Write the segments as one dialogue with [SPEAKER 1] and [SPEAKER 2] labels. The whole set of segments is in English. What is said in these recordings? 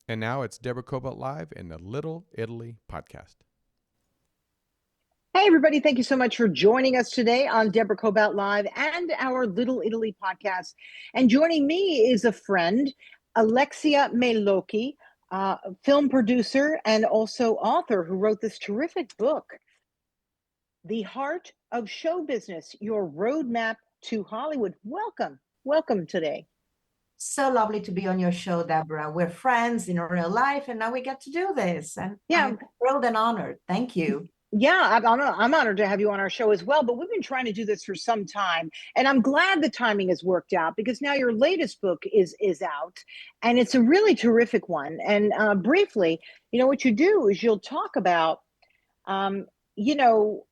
[SPEAKER 1] And now it's Deborah Cobalt Live in the Little Italy podcast.
[SPEAKER 2] Hey, everybody. Thank you so much for joining us today on Deborah Cobalt Live and our Little Italy podcast. And joining me is a friend, Alexia Melocchi, film producer and also author who wrote this terrific book, The Heart of Show Business, Your Roadmap to Hollywood. Welcome. Welcome today.
[SPEAKER 3] So lovely to be on your show, Deborah. We're friends in real life, and now we get to do this. And
[SPEAKER 2] Yeah.
[SPEAKER 3] I'm thrilled and honored. Thank you.
[SPEAKER 2] Yeah, I'm honored to have you on our show as well. But we've been trying to do this for some time, and I'm glad the timing has worked out because now your latest book is out, and it's a really terrific one. And briefly, what you do is you'll talk about, um, you know,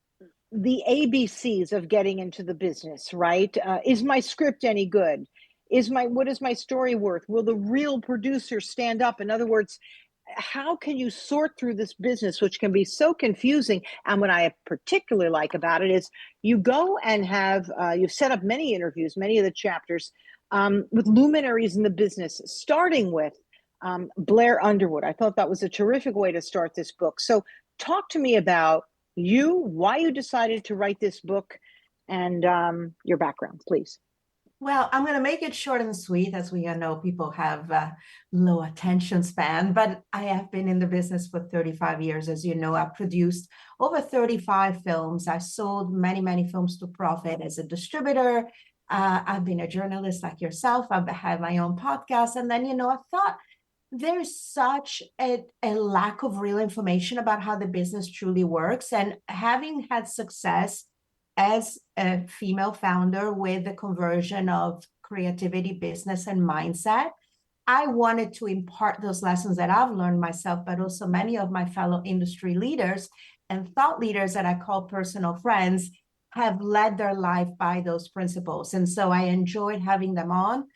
[SPEAKER 2] the ABCs of getting into the business. Right? Is my script any good? What is my story worth? Will the real producer stand up? In other words, how can you sort through this business, which can be so confusing? And what I particularly like about it is you go and you've set up many interviews, many of the chapters with luminaries in the business, starting with Blair Underwood. I thought that was a terrific way to start this book. So talk to me about you, why you decided to write this book, and your background, please.
[SPEAKER 3] Well, I'm going to make it short and sweet, as we know people have low attention span, but I have been in the business for 35 years. As you know, I've produced over 35 films. I sold many, many films to profit as a distributor. I've been a journalist like yourself. I've had my own podcast. And then, I thought there's such a lack of real information about how the business truly works. And having had success as a female founder with the conversion of creativity, business, and mindset, I wanted to impart those lessons that I've learned myself, but also many of my fellow industry leaders and thought leaders that I call personal friends have led their life by those principles. And so I enjoyed having them on,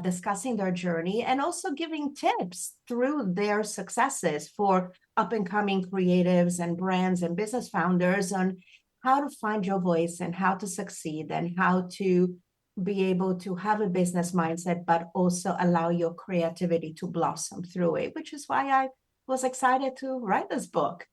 [SPEAKER 3] discussing their journey and also giving tips through their successes for up and coming creatives and brands and business founders on how to find your voice and how to succeed and how to be able to have a business mindset, but also allow your creativity to blossom through it, which is why I was excited to write this book.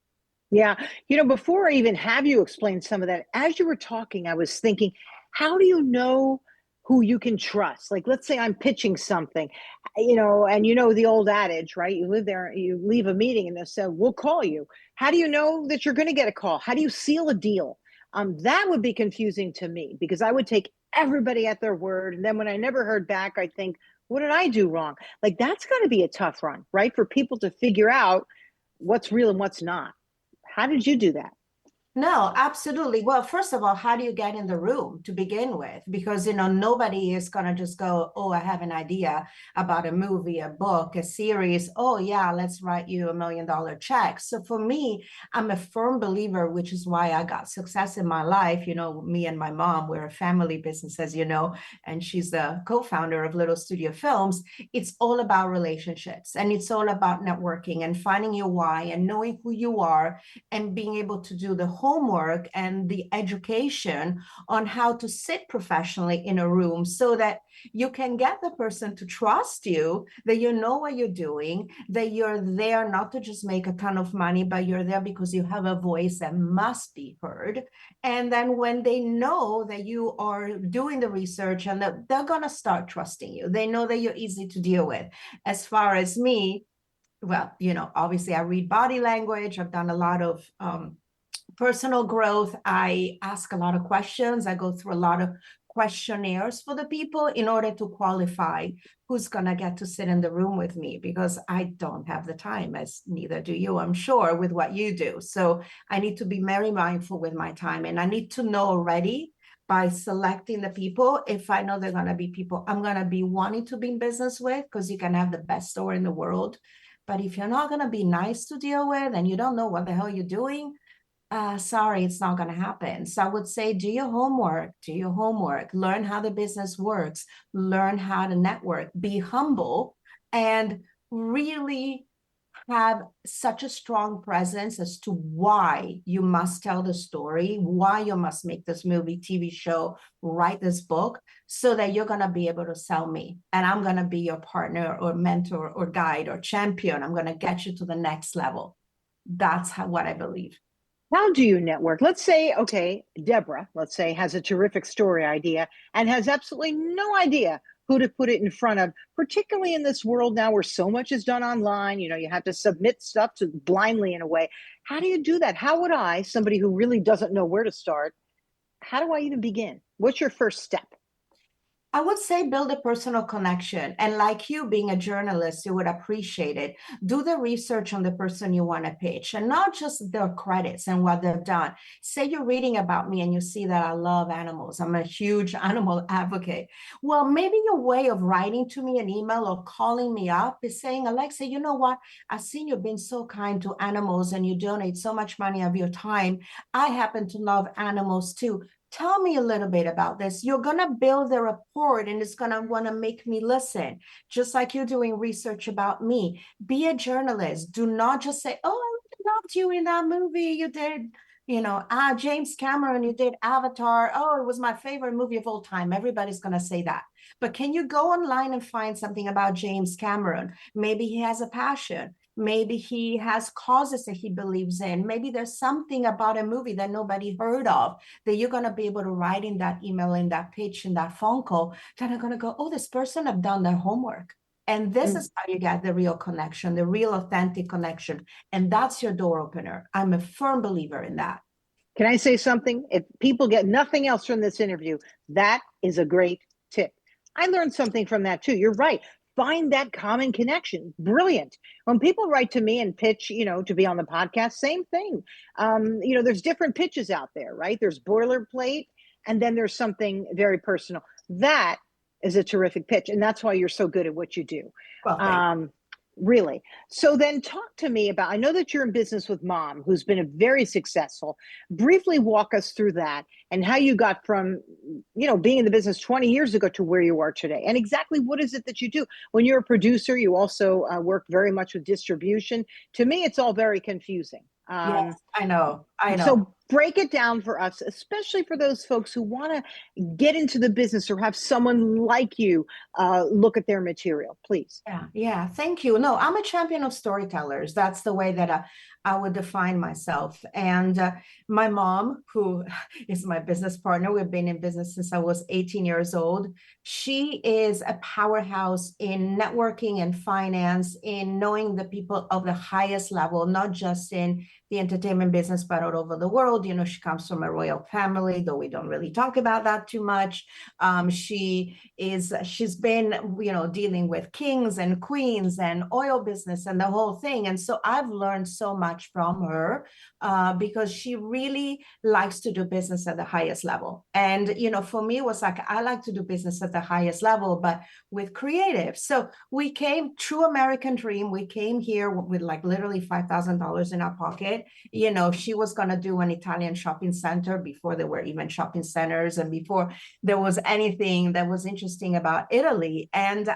[SPEAKER 2] Yeah. Before I even have you explain some of that, as you were talking, I was thinking, how do you know who you can trust? Like, let's say I'm pitching something, and the old adage, right? You live there, you leave a meeting and they say, we'll call you. How do you know that you're going to get a call? How do you seal a deal? That would be confusing to me because I would take everybody at their word. And then when I never heard back, I think, what did I do wrong? Like, that's got to be a tough run, right? For people to figure out what's real and what's not. How did you do that?
[SPEAKER 3] No, absolutely. Well, first of all, how do you get in the room to begin with? Because, nobody is going to just go, oh, I have an idea about a movie, a book, a series. Oh, yeah, let's write you $1 million check. So for me, I'm a firm believer, which is why I got success in my life. Me and my mom, we're a family business, as you know, and she's the co-founder of Little Studio Films. It's all about relationships and it's all about networking and finding your why and knowing who you are and being able to do the homework and the education on how to sit professionally in a room so that you can get the person to trust you, that you know what you're doing, that you're there not to just make a ton of money, but you're there because you have a voice that must be heard. And then when they know that you are doing the research and that they're going to start trusting you, they know that you're easy to deal with. As far as me, well, obviously I read body language. I've done a lot of personal growth. I ask a lot of questions. I go through a lot of questionnaires for the people in order to qualify who's going to get to sit in the room with me, because I don't have the time, as neither do you, I'm sure, with what you do. So I need to be very mindful with my time, and I need to know already by selecting the people, if I know they're going to be people I'm going to be wanting to be in business with, because you can have the best store in the world, but if you're not going to be nice to deal with and you don't know what the hell you're doing, sorry, it's not going to happen. So I would say, do your homework, learn how the business works, learn how to network, be humble, and really have such a strong presence as to why you must tell the story, why you must make this movie, TV show, write this book, so that you're going to be able to sell me. And I'm going to be your partner or mentor or guide or champion. I'm going to get you to the next level. That's what I believe.
[SPEAKER 2] How do you network? Let's say, okay, Deborah, let's say, has a terrific story idea and has absolutely no idea who to put it in front of, particularly in this world now where so much is done online. You know, you have to submit stuff to blindly in a way. How do you do that? How would I, somebody who really doesn't know where to start, how do I even begin? What's your first step?
[SPEAKER 3] I would say build a personal connection. And like you being a journalist, you would appreciate it. Do the research on the person you want to pitch and not just their credits and what they've done. Say you're reading about me and you see that I love animals. I'm a huge animal advocate. Well, maybe your way of writing to me an email or calling me up is saying, Alexia, you know what? I've seen you've been so kind to animals and you donate so much money of your time. I happen to love animals too. Tell me a little bit about this. You're going to build a rapport and it's going to want to make me listen, just like you're doing research about me. Be a journalist. Do not just say, oh, I loved you in that movie. You did, James Cameron, you did Avatar. Oh, it was my favorite movie of all time. Everybody's going to say that. But can you go online and find something about James Cameron? Maybe he has a passion. Maybe he has causes that he believes in. Maybe there's something about a movie that nobody heard of that you're going to be able to write in that email, in that pitch, in that phone call, that are going to go, oh, this person have done their homework. And this is how you get the real connection, the real authentic connection. And that's your door opener. I'm a firm believer in that.
[SPEAKER 2] Can I say something? If people get nothing else from this interview, that is a great tip. I learned something from that too. You're right. Find that common connection. Brilliant. When people write to me and pitch, to be on the podcast, same thing. There's different pitches out there, right? There's boilerplate, and then there's something very personal. That is a terrific pitch. And that's why you're so good at what you do.
[SPEAKER 3] Well,
[SPEAKER 2] really. So then talk to me about, I know that you're in business with Mom, who's been a very successful. Briefly walk us through that and how you got from, being in the business 20 years ago to where you are today. And exactly what is it that you do? When you're a producer, you also work very much with distribution. To me, it's all very confusing.
[SPEAKER 3] Yes, I know.
[SPEAKER 2] So break it down for us, especially for those folks who want to get into the business or have someone like you look at their material, please.
[SPEAKER 3] Yeah. Thank you. No, I'm a champion of storytellers. That's the way that I would define myself. And my mom, who is my business partner, we've been in business since I was 18 years old. She is a powerhouse in networking and finance, in knowing the people of the highest level, not just in the entertainment business, but all over the world. She comes from a royal family, though we don't really talk about that too much. She's been, dealing with kings and queens and oil business and the whole thing. And so I've learned so much from her because she really likes to do business at the highest level. And, for me, it was like, I like to do business at the highest level, but with creative. So we came, true American dream. We came here with like literally $5,000 in our pocket. She was going to do an Italian shopping center before there were even shopping centers and before there was anything that was interesting about Italy. And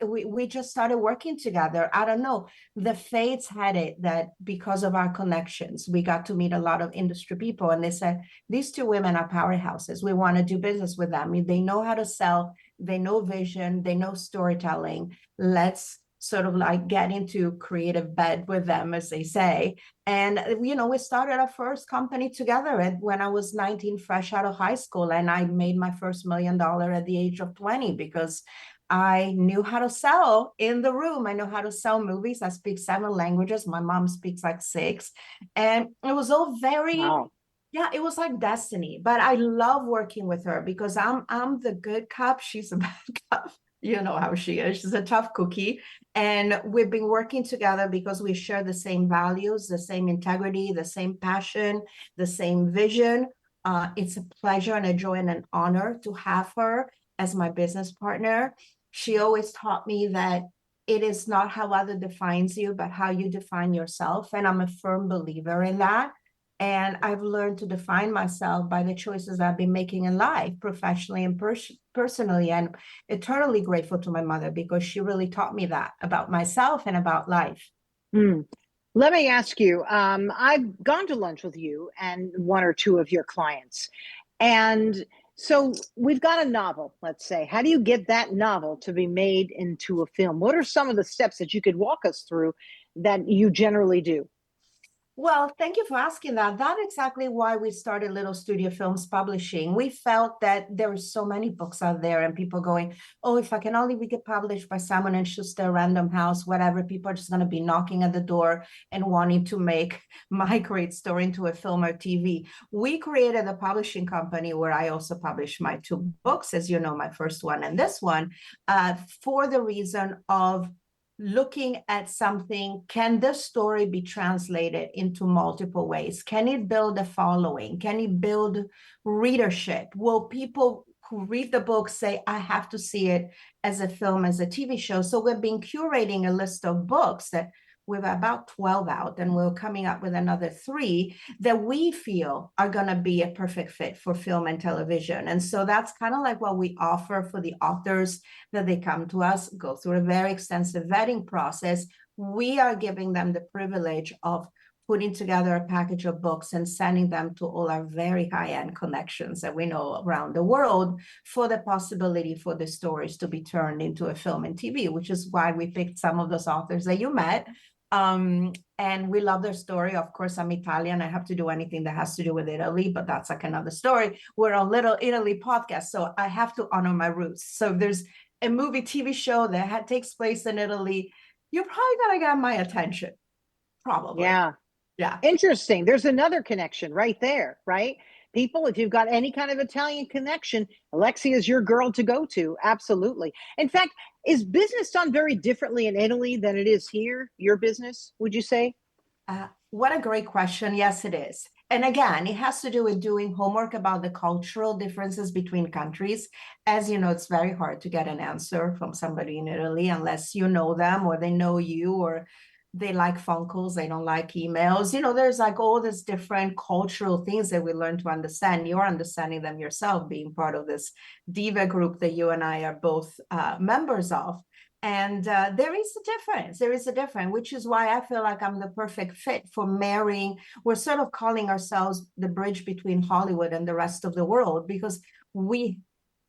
[SPEAKER 3] we just started working together. I don't know, the fates had it that because of our connections, we got to meet a lot of industry people. And they said, these two women are powerhouses. We want to do business with them. They know how to sell. They know vision. They know storytelling. Let's sort of like get into creative bed with them, as they say. And, we started our first company together when I was 19, fresh out of high school. And I made my first $1 million at the age of 20 because I knew how to sell in the room. I know how to sell movies. I speak 7 languages. My mom speaks like 6. And it was all very... Wow. Yeah, it was like destiny. But I love working with her because I'm the good cop. She's a bad cop. You know how she is. She's a tough cookie. And we've been working together because we share the same values, the same integrity, the same passion, the same vision. It's a pleasure and a joy and an honor to have her as my business partner. She always taught me that it is not how other defines you, but how you define yourself. And I'm a firm believer in that. And I've learned to define myself by the choices I've been making in life, professionally and personally. And eternally grateful to my mother because she really taught me that about myself and about life.
[SPEAKER 2] Hmm. Let me ask you, I've gone to lunch with you and one or two of your clients. And so we've got a novel, let's say. How do you get that novel to be made into a film? What are some of the steps that you could walk us through that you generally do?
[SPEAKER 3] Well, thank you for asking that. That's exactly why we started Little Studio Films Publishing. We felt that there are so many books out there and people going, oh, if I can only get published by Simon and Schuster, Random House, whatever, people are just going to be knocking at the door and wanting to make my great story into a film or TV. We created a publishing company where I also publish my two books, as you know, my first one and this one, for the reason of looking at something. Can this story be translated into multiple ways? Can it build a following? Can it build readership? Will people who read the book say, I have to see it as a film, as a TV show? So we've been curating a list of books that we've about 12 out, and we're coming up with another 3 that we feel are going to be a perfect fit for film and television. And so that's kind of like what we offer for the authors that they come to us, go through a very extensive vetting process. We are giving them the privilege of putting together a package of books and sending them to all our very high-end connections that we know around the world for the possibility for the stories to be turned into a film and TV, which is why we picked some of those authors that you met. And we love their story. Of course, I'm Italian. I have to do anything that has to do with Italy, but that's like another story. We're a Little Italy podcast, so I have to honor my roots. So if there's a movie, TV show that takes place in Italy, you're probably gonna get my attention. Probably.
[SPEAKER 2] Yeah.
[SPEAKER 3] Yeah.
[SPEAKER 2] Interesting. There's another connection right there, right? People, if you've got any kind of Italian connection, Alexia is your girl to go to. Absolutely. In fact, is business done very differently in Italy than it is here? Your business, would you say?
[SPEAKER 3] What a great question. Yes, it is. And again, it has to do with doing homework about the cultural differences between countries. As you know, it's very hard to get an answer from somebody in Italy unless you know them or they know you, or they like phone calls, they don't like emails. You know, there's like all these different cultural things that we learn to understand. You're understanding them yourself, being part of this diva group that you and I are both members of. And there is a difference. There is a difference, which is why I feel like I'm the perfect fit for marrying. We're sort of calling ourselves the bridge between Hollywood and the rest of the world, because we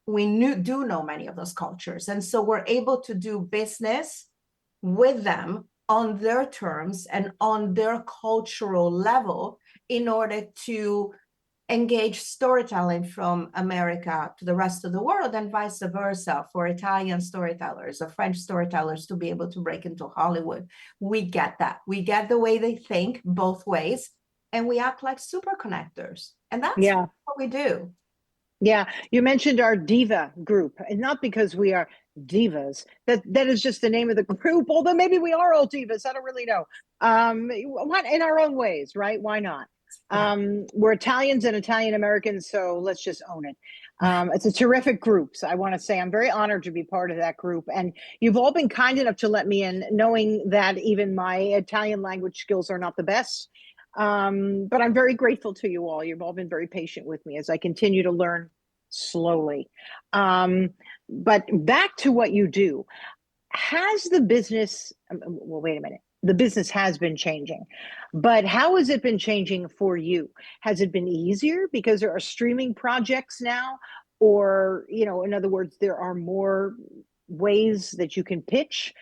[SPEAKER 3] do know many of those cultures. And so we're able to do business with them on their terms and on their cultural level in order to engage storytelling from America to the rest of the world, and vice versa for Italian storytellers or French storytellers to be able to break into Hollywood. We get that. We get the way they think both ways, and we act like super connectors. And that's what we do.
[SPEAKER 2] Yeah, you mentioned our diva group, and not because we are divas. That is just the name of the group. Although maybe we are all divas, I don't really know. What in our own ways, right? Why not? We're Italians and Italian Americans, so let's just own it. It's a terrific group. So I want to say I'm very honored to be part of that group, and you've all been kind enough to let me in, knowing that even my Italian language skills are not the best. But I'm very grateful to you all. You've all been very patient with me as I continue to learn slowly. But back to what you do. Has the business, well, wait a minute. The business has been changing, but how has it been changing for you? Has it been easier because there are streaming projects now? Or, in other words, there are more ways that you can pitch?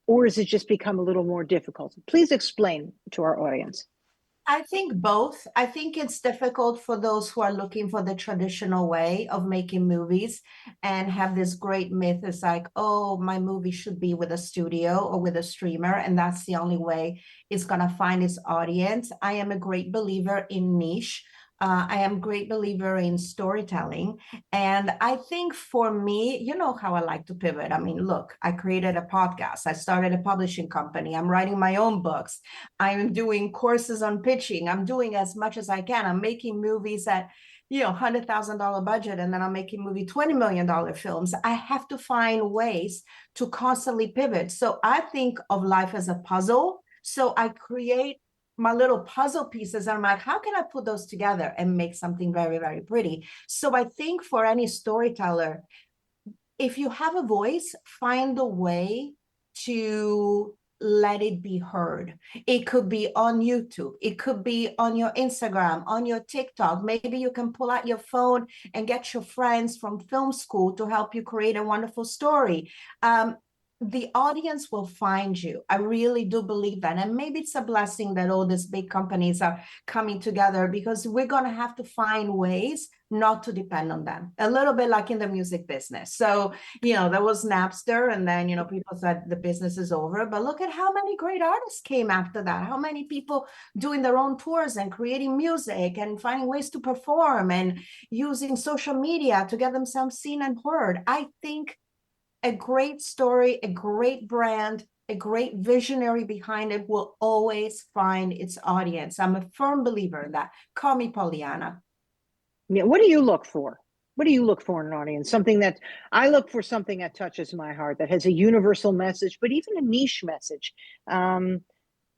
[SPEAKER 2] Or has it just become a little more difficult? Please explain to our audience.
[SPEAKER 3] I think both. I think it's difficult for those who are looking for the traditional way of making movies and have this great myth. It's like, oh, my movie should be with a studio or with a streamer, and that's the only way it's going to find its audience. I am a great believer in niche. I am a great believer in storytelling. And I think for me, you know how I like to pivot. I mean, look, I created a podcast. I started a publishing company. I'm writing my own books. I'm doing courses on pitching. I'm doing as much as I can. I'm making movies at, $100,000 budget, and then I'm making $20 million films. I have to find ways to constantly pivot. So I think of life as a puzzle. So I create my little puzzle pieces, and I'm like, how can I put those together and make something very, very pretty? So I think for any storyteller, if you have a voice, find a way to let it be heard. It could be on YouTube. It could be on your Instagram, on your TikTok. Maybe you can pull out your phone and get your friends from film school to help you create a wonderful story. The audience will find you. I really do believe that. And maybe it's a blessing that all these big companies are coming together, because we're going to have to find ways not to depend on them. A little bit like in the music business. So, there was Napster, and then, people said the business is over. But look at how many great artists came after that. How many people doing their own tours and creating music and finding ways to perform and using social media to get themselves seen and heard. I think a great story, a great brand, a great visionary behind it will always find its audience. I'm a firm believer in that. Call me Pollyanna.
[SPEAKER 2] Yeah. What do you look for? What do you look for in an audience? I look for something that touches my heart, that has a universal message, but even a niche message. How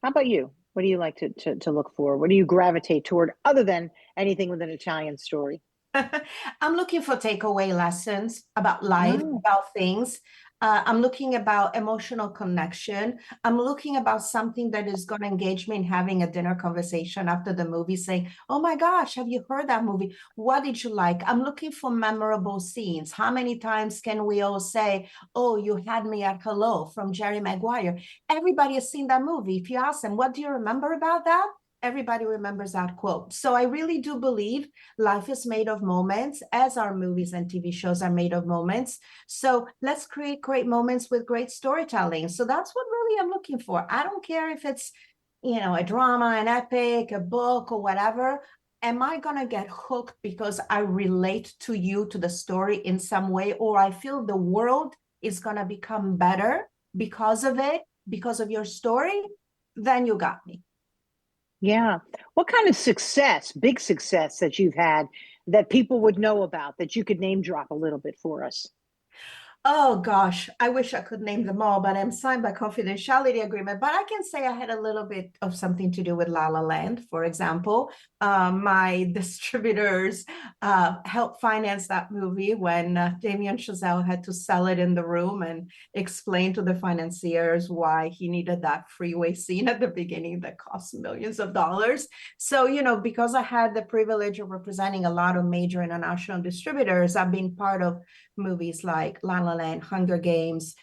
[SPEAKER 2] about you? What do you like to look for? What do you gravitate toward, other than anything with an Italian story?
[SPEAKER 3] I'm looking for takeaway lessons about life, about things. I'm looking about emotional connection. I'm looking about something that is going to engage me in having a dinner conversation after the movie, saying, oh my gosh, have you heard that movie? What did you like? I'm looking for memorable scenes. How many times can we all say, oh, you had me at hello from Jerry Maguire? Everybody has seen that movie. If you ask them, what do you remember about that? Everybody remembers that quote. So I really do believe life is made of moments, as our movies and TV shows are made of moments. So let's create great moments with great storytelling. So that's what really I'm looking for. I don't care if it's, a drama, an epic, a book, or whatever. Am I going to get hooked because I relate to you, to the story in some way, or I feel the world is going to become better because of it, because of your story? Then you got me.
[SPEAKER 2] Yeah. What kind of success, big success, that you've had that people would know about, that you could name drop a little bit for us?
[SPEAKER 3] Oh gosh, I wish I could name them all, but I'm signed by confidentiality agreement. But I can say I had a little bit of something to do with La La Land, for example. My distributors helped finance that movie when Damien Chazelle had to sell it in the room and explain to the financiers why he needed that freeway scene at the beginning that cost millions of dollars. So, because I had the privilege of representing a lot of major international distributors, I've been part of movies like La La Land, Hunger Games,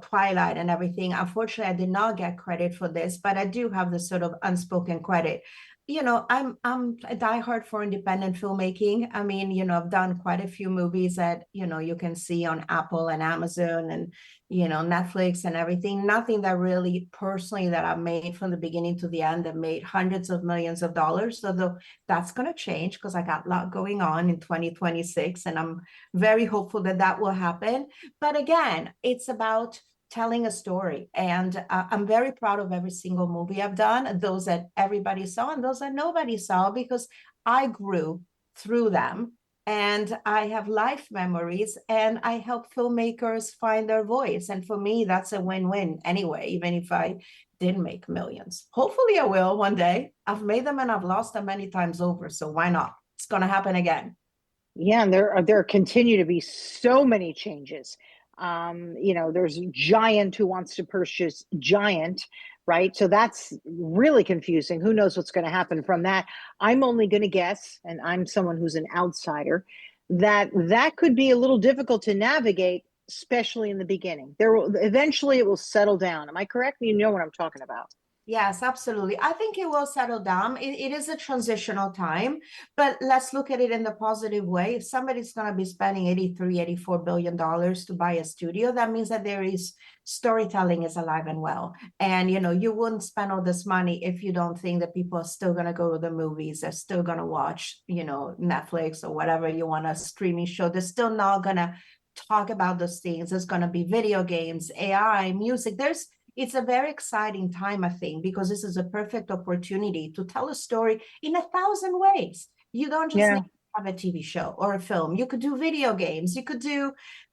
[SPEAKER 3] Twilight and everything. Unfortunately, I did not get credit for this, but I do have this sort of unspoken credit. I'm a diehard for independent filmmaking. I mean, I've done quite a few movies that, you can see on Apple and Amazon and, Netflix and everything. Nothing that really personally that I've made from the beginning to the end that made hundreds of millions of dollars. So that's going to change, because I got a lot going on in 2026, and I'm very hopeful that that will happen. But again, it's about telling a story. And I'm very proud of every single movie I've done, those that everybody saw and those that nobody saw, because I grew through them. And I have life memories, and I help filmmakers find their voice. And for me, that's a win-win anyway, even if I didn't make millions. Hopefully I will one day. I've made them and I've lost them many times over. So why not? It's going to happen again.
[SPEAKER 2] Yeah, and there continue to be so many changes. There's Giant who wants to purchase Giant, right? So that's really confusing. Who knows what's going to happen from that? I'm only going to guess, and I'm someone who's an outsider, that could be a little difficult to navigate, especially in the beginning. Eventually it will settle down. Am I correct? You know what I'm talking about.
[SPEAKER 3] Yes, absolutely. I think it will settle down. It is a transitional time, but let's look at it in the positive way. If somebody's going to be spending $84 billion to buy a studio, that means that there is storytelling is alive and well. And, you wouldn't spend all this money if you don't think that people are still going to go to the movies. They're still going to watch, Netflix or whatever you want, a streaming show. They're still not going to talk about those things. There's going to be video games, AI, music. It's a very exciting time, I think, because this is a perfect opportunity to tell a story in 1,000 ways. You don't just need to have a TV show or a film. You could do video games. You could do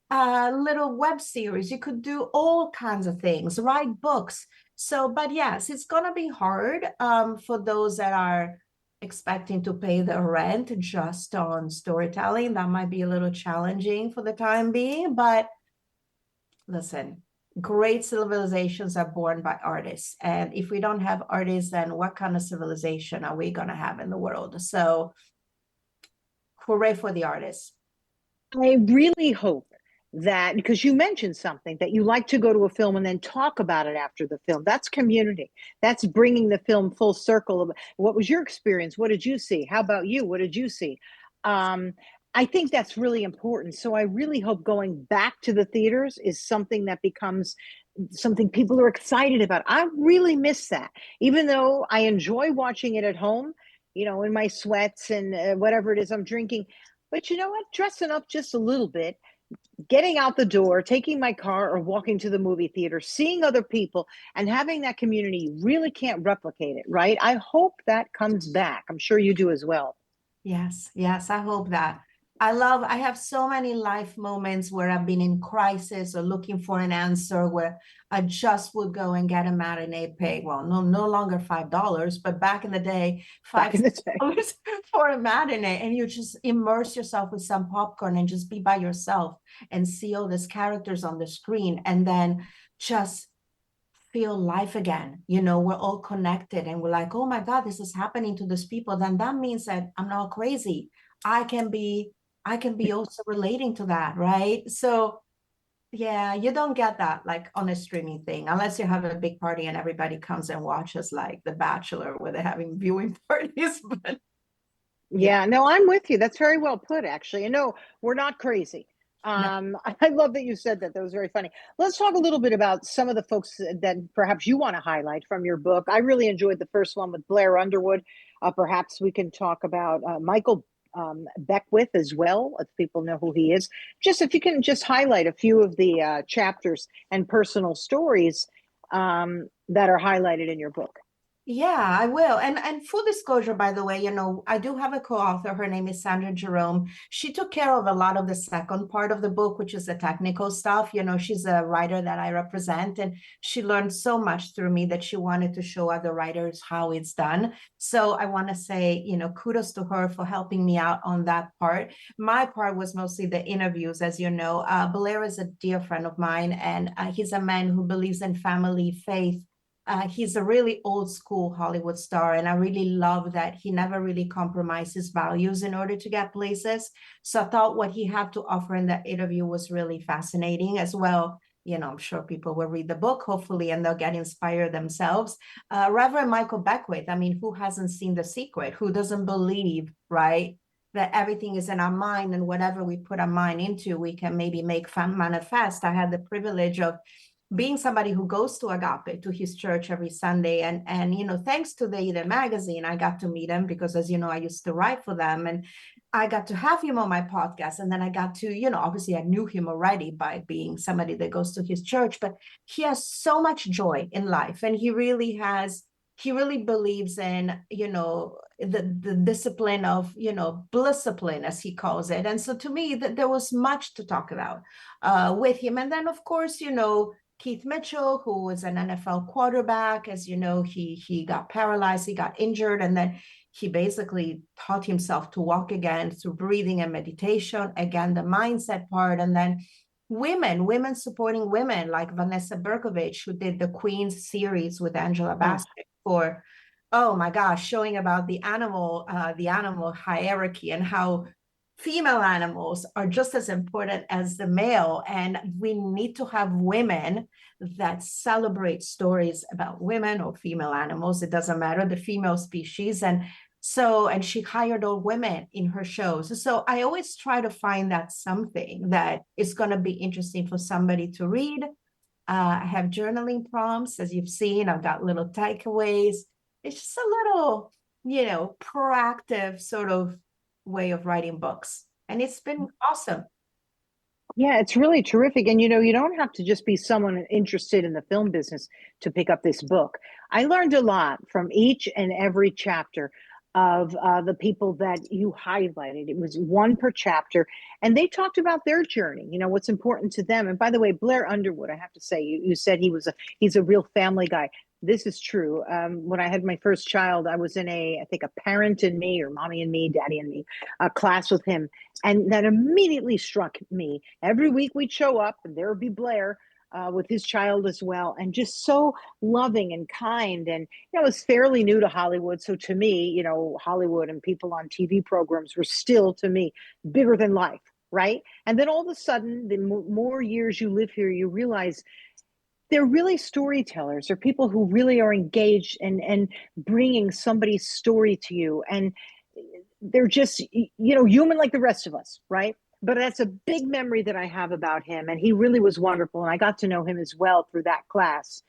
[SPEAKER 3] a little web series. You could do all kinds of things, write books. So, but yes, it's going to be hard for those that are expecting to pay the rent just on storytelling. That might be a little challenging for the time being, but listen, great civilizations are born by artists. And if we don't have artists, then what kind of civilization are we going to have in the world? So hooray for the artists.
[SPEAKER 2] I really hope that, because you mentioned something, that you like to go to a film and then talk about it after the film. That's community. That's bringing the film full circle. What was your experience? What did you see? How about you? What did you see? I think that's really important. So I really hope going back to the theaters is something that becomes something people are excited about. I really miss that, even though I enjoy watching it at home, in my sweats and whatever it is I'm drinking. But you know what? Dressing up just a little bit, getting out the door, taking my car or walking to the movie theater, seeing other people and having that community, you really can't replicate it, right? I hope that comes back. I'm sure you do as well.
[SPEAKER 3] Yes, yes, I hope that. I have so many life moments where I've been in crisis or looking for an answer where I just would go and get a matinee pay. Well, no longer $5, but back in the day,
[SPEAKER 2] Back in the day.
[SPEAKER 3] $5 for a matinee. And you just immerse yourself with some popcorn and just be by yourself and see all these characters on the screen and then just feel life again. We're all connected and we're like, oh my God, this is happening to these people. Then that means that I'm not crazy. I can be also relating to that, right? So yeah, you don't get that like on a streaming thing, unless you have a big party and everybody comes and watches like The Bachelor where they're having viewing parties. But
[SPEAKER 2] yeah, no, I'm with you. That's very well put, actually. And no, we're not crazy.
[SPEAKER 3] no.
[SPEAKER 2] I love that you said that. That was very funny. Let's talk a little bit about some of the folks that perhaps you want to highlight from your book. I really enjoyed the first one with Blair Underwood. Perhaps we can talk about Michael Beckwith as well, if people know who he is. Just if you can just highlight a few of the chapters and personal stories that are highlighted in your book.
[SPEAKER 3] Yeah, I will. And full disclosure, by the way, I do have a co-author. Her name is Sandra Jerome. She took care of a lot of the second part of the book, which is the technical stuff. She's a writer that I represent, and she learned so much through me that she wanted to show other writers how it's done. So I want to say, kudos to her for helping me out on that part. My part was mostly the interviews, as you know. Blair is a dear friend of mine, and he's a man who believes in family, faith. He's a really old school Hollywood star, and I really love that he never really compromised his values in order to get places. So I thought what he had to offer in that interview was really fascinating as well. I'm sure people will read the book, hopefully, and they'll get inspired themselves. Reverend Michael Beckwith, I mean, who hasn't seen The Secret? Who doesn't believe, right, that everything is in our mind, and whatever we put our mind into, we can maybe make manifest. I had the privilege of being somebody who goes to Agape, to his church every Sunday. And thanks to the magazine, I got to meet him because, as you know, I used to write for them. And I got to have him on my podcast. And then I got to, obviously I knew him already by being somebody that goes to his church, but he has so much joy in life. And he really believes in, the discipline of, blisscipline, as he calls it. And so to me, that there was much to talk about with him. And then, of course, Keith Mitchell, who was an NFL quarterback, as you know, he got paralyzed, he got injured, and then he basically taught himself to walk again through breathing and meditation, again, the mindset part, and then women supporting women like Vanessa Berkovich, who did the Queen's series with Angela Bassett for, oh my gosh, showing about the animal hierarchy and how female animals are just as important as the male. And we need to have women that celebrate stories about women or female animals. It doesn't matter, the female species. And she hired all women in her shows. So I always try to find that something that is going to be interesting for somebody to read. I have journaling prompts, as you've seen. I've got little takeaways. It's just a little, proactive sort of way of writing books, and it's been awesome.
[SPEAKER 2] Yeah, it's really terrific. And you don't have to just be someone interested in the film business to pick up this book. I learned a lot from each and every chapter of the people that you highlighted. It was one per chapter, and they talked about their journey, what's important to them. And by the way, Blair Underwood, I have to say, you said he's a real family guy. This is true. When I had my first child, I was in I think a Parent and Me, or Mommy and Me, Daddy and Me, class with him. And that immediately struck me. Every week we'd show up and there would be Blair with his child as well, and just so loving and kind. And was fairly new to Hollywood, so to me, Hollywood and people on TV programs were still, to me, bigger than life, right? And then all of a sudden, the more years you live here, you realize they're really storytellers. They're people who really are engaged and bringing somebody's story to you, and they're just human like the rest of us, right? But that's a big memory that I have about him, and he really was wonderful, and I got to know him as well through that class.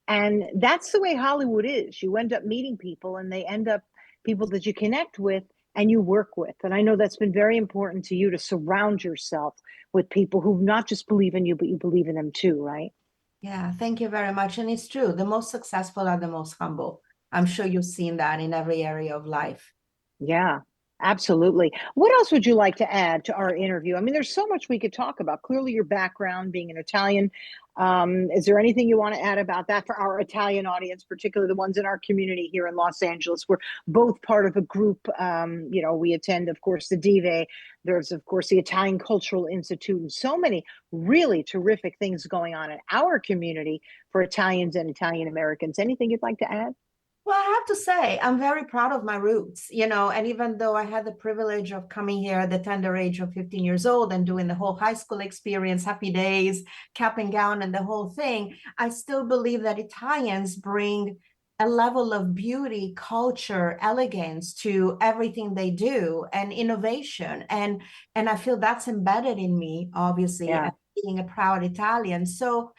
[SPEAKER 2] And that's the way Hollywood is. You end up meeting people, and they end up people that you connect with and you work with. And I know that's been very important to you, to surround yourself with people who not just believe in you, but you believe in them too, right?
[SPEAKER 3] Yeah, thank you very much. And it's true. The most successful are the most humble. I'm sure you've seen that in every area of life.
[SPEAKER 2] Yeah, absolutely. What else would you like to add to our interview? I mean, there's so much we could talk about. Clearly, your background being an Italian. Is there anything you want to add about that for our Italian audience, particularly the ones in our community here in Los Angeles? We're both part of a group. We attend, of course, the Dive. There's, of course, the Italian Cultural Institute, and so many really terrific things going on in our community for Italians and Italian Americans. Anything you'd like to add?
[SPEAKER 3] Well, I have to say, I'm very proud of my roots, and even though I had the privilege of coming here at the tender age of 15 years old and doing the whole high school experience, happy days, cap and gown, and the whole thing, I still believe that Italians bring a level of beauty, culture, elegance to everything they do, and innovation. And I feel that's embedded in me, obviously,
[SPEAKER 2] Yeah,
[SPEAKER 3] as being a proud Italian. So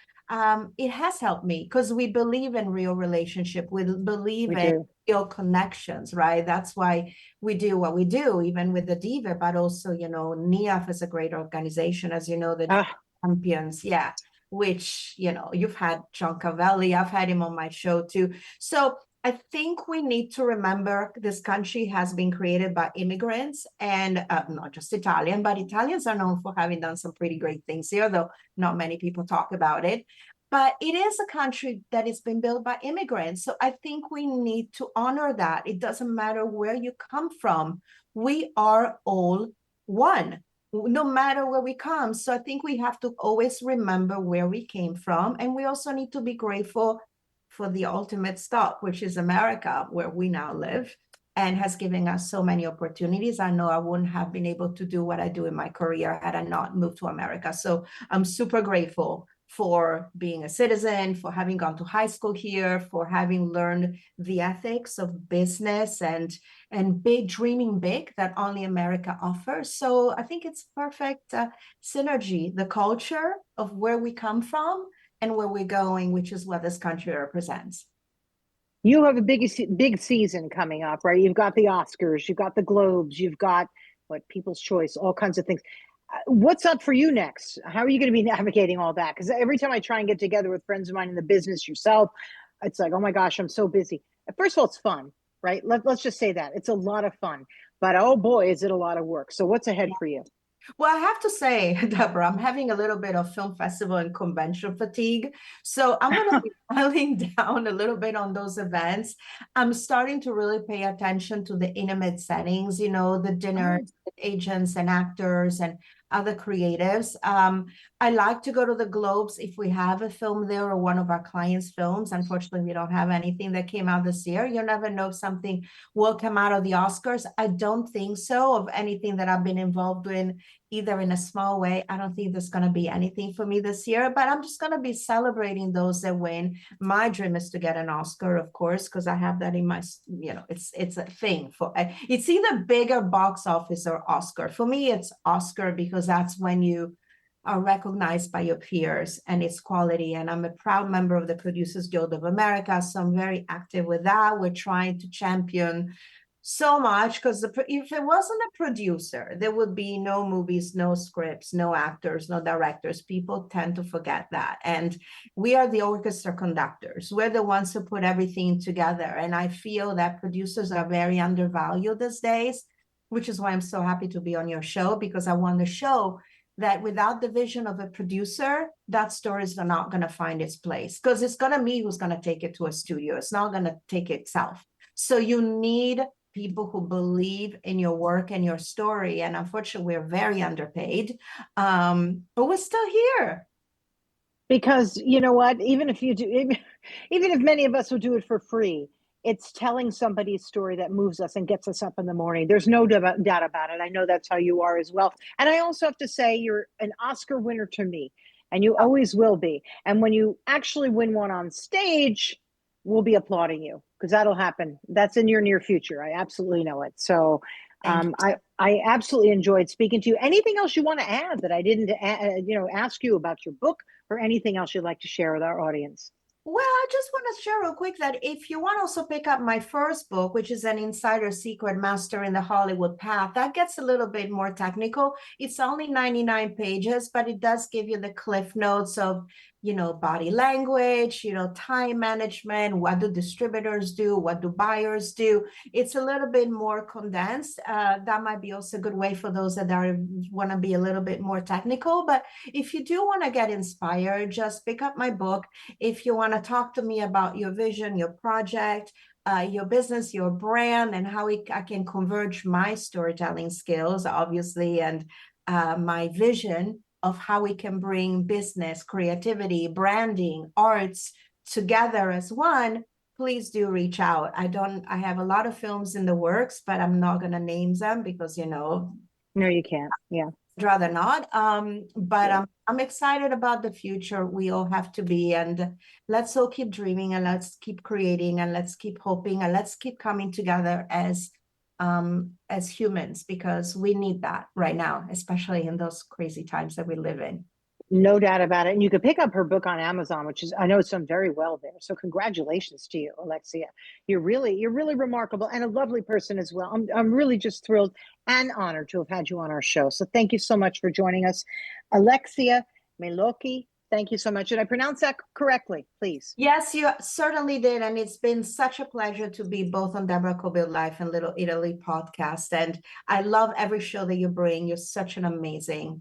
[SPEAKER 3] it has helped me because we believe in real relationship. We believe
[SPEAKER 2] we
[SPEAKER 3] in
[SPEAKER 2] do.
[SPEAKER 3] real connections, right? That's why we do what we do, even with the Diva, but also, NIAF is a great organization, as you know, the
[SPEAKER 2] Ah,
[SPEAKER 3] champions. Yeah. Which, you've had John Cavelli, I've had him on my show too. So I think we need to remember this country has been created by immigrants, and not just Italian, but Italians are known for having done some pretty great things here, though not many people talk about it. But it is a country that has been built by immigrants. So I think we need to honor that. It doesn't matter where you come from. We are all one, no matter where we come. So I think we have to always remember where we came from. And we also need to be grateful for the ultimate stop, which is America, where we now live, and has given us so many opportunities. I know I wouldn't have been able to do what I do in my career had I not moved to America. So I'm super grateful for being a citizen, for having gone to high school here, for having learned the ethics of business and big dreaming big that only America offers. So I think it's perfect synergy, the culture of where we come from and where we're going, which is what this country represents.
[SPEAKER 2] You have a big season coming up, right? You've got the Oscars, you've got the Globes, you've got People's Choice, all kinds of things. What's up for you next? How are you going to be navigating all that? Because every time I try and get together with friends of mine in the business, yourself, it's like, oh my gosh, I'm so busy. First of all, it's fun, right? Let's just say that it's a lot of fun, but oh boy, is it a lot of work. So what's ahead for you?
[SPEAKER 3] Well, I have to say, Deborah, I'm having a little bit of film festival and convention fatigue. So I'm going to be dialing down a little bit on those events. I'm starting to really pay attention to the intimate settings, the dinners, with agents and actors and other creatives. I like to go to the Globes if we have a film there or one of our clients' films. Unfortunately, we don't have anything that came out this year. You never know if something will come out of the Oscars. I don't think so, of anything that I've been involved in, either in a small way. I don't think there's going to be anything for me this year, but I'm just going to be celebrating those that win. My dream is to get an Oscar, of course, because I have that in my, it's a thing for, it's either bigger box office or Oscar. For me, it's Oscar because that's when you are recognized by your peers and its quality. And I'm a proud member of the Producers Guild of America, so I'm very active with that. We're trying to champion so much, because if it wasn't a producer, there would be no movies, no scripts, no actors, no directors. People tend to forget that. And we are the orchestra conductors. We're the ones who put everything together. And I feel that producers are very undervalued these days, which is why I'm so happy to be on your show, because I want to show that without the vision of a producer, that story is not going to find its place, because it's going to be who's going to take it to a studio. It's not going to take itself. So you need people who believe in your work and your story. And unfortunately, we're very underpaid, but we're still here.
[SPEAKER 2] Because you know what, even if you do, even if many of us will do it for free, it's telling somebody's story that moves us and gets us up in the morning. There's no doubt about it. I know that's how you are as well. And I also have to say, you're an Oscar winner to me, and you always will be. And when you actually win one on stage, we'll be applauding you, because that'll happen. That's in your near future. I absolutely know it. So
[SPEAKER 3] Thank you.
[SPEAKER 2] I absolutely enjoyed speaking to you. Anything else you want to add that I didn't, ask you about your book, or anything else you'd like to share with our audience?
[SPEAKER 3] Well, I just want to share real quick that if you want to also pick up my first book, which is An Insider Secret, Mastering the Hollywood Path, that gets a little bit more technical. It's only 99 pages, but it does give you the cliff notes of, body language, time management, what do distributors do, what do buyers do. It's a little bit more condensed. That might be also a good way for those that want to be a little bit more technical. But if you do want to get inspired, just pick up my book. If you want to talk to me about your vision, your project, your business, your brand, and how I can converge my storytelling skills, obviously, and my vision of how we can bring business, creativity, branding, arts together as one, please do reach out. I have a lot of films in the works, but I'm not going to name them because,
[SPEAKER 2] No, you can't. Yeah.
[SPEAKER 3] rather not. But I'm excited about the future. We all have to be, and let's all keep dreaming, and let's keep creating, and let's keep hoping, and let's keep coming together as humans, because we need that right now, especially in those crazy times that we live in.
[SPEAKER 2] No doubt about it. And you can pick up her book on Amazon, which is, I know it's done very well there. So congratulations to you, Alexia. You're really remarkable, and a lovely person as well. I'm really just thrilled and honored to have had you on our show. So thank you so much for joining us. Alexia Melocchi, thank you so much. Did I pronounce that correctly, please?
[SPEAKER 3] Yes, you certainly did. And it's been such a pleasure to be both on Deborah Kobil Life and Little Italy podcast. And I love every show that you bring. You're such an amazing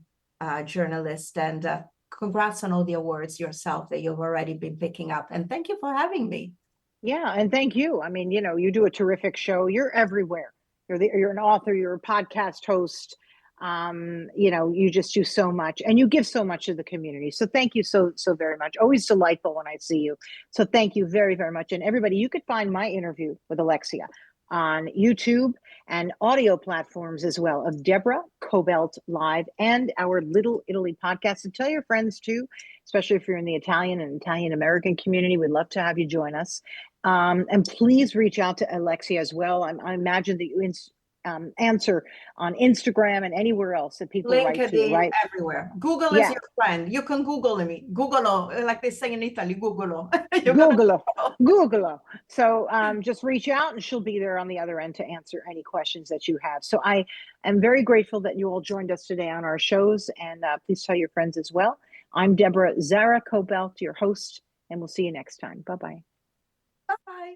[SPEAKER 3] journalist, and congrats on all the awards yourself that you've already been picking up. And thank you for having me.
[SPEAKER 2] Yeah, and thank you. I mean, you do a terrific show. You're everywhere. You're an author. You're a podcast host. You just do so much, and you give so much to the community. So thank you so very much. Always delightful when I see you. So thank you very, very much. And everybody, you could find my interview with Alexia on YouTube and audio platforms as well, of Deborah Cobelt Live and our Little Italy podcast. And tell your friends too, especially if you're in the Italian and Italian American community. We'd love to have you join us. And please reach out to Alexia as well. I imagine that you answer on Instagram and anywhere else that people write to, right?
[SPEAKER 3] Everywhere. Google is your friend. You can Google me. Google, like they say in Italy, Google.
[SPEAKER 2] Google. So just reach out, and she'll be there on the other end to answer any questions that you have. So I am very grateful that you all joined us today on our shows, and please tell your friends as well. I'm Deborah Zara Cobelt, your host, and we'll see you next time. Bye-bye.
[SPEAKER 3] Bye-bye.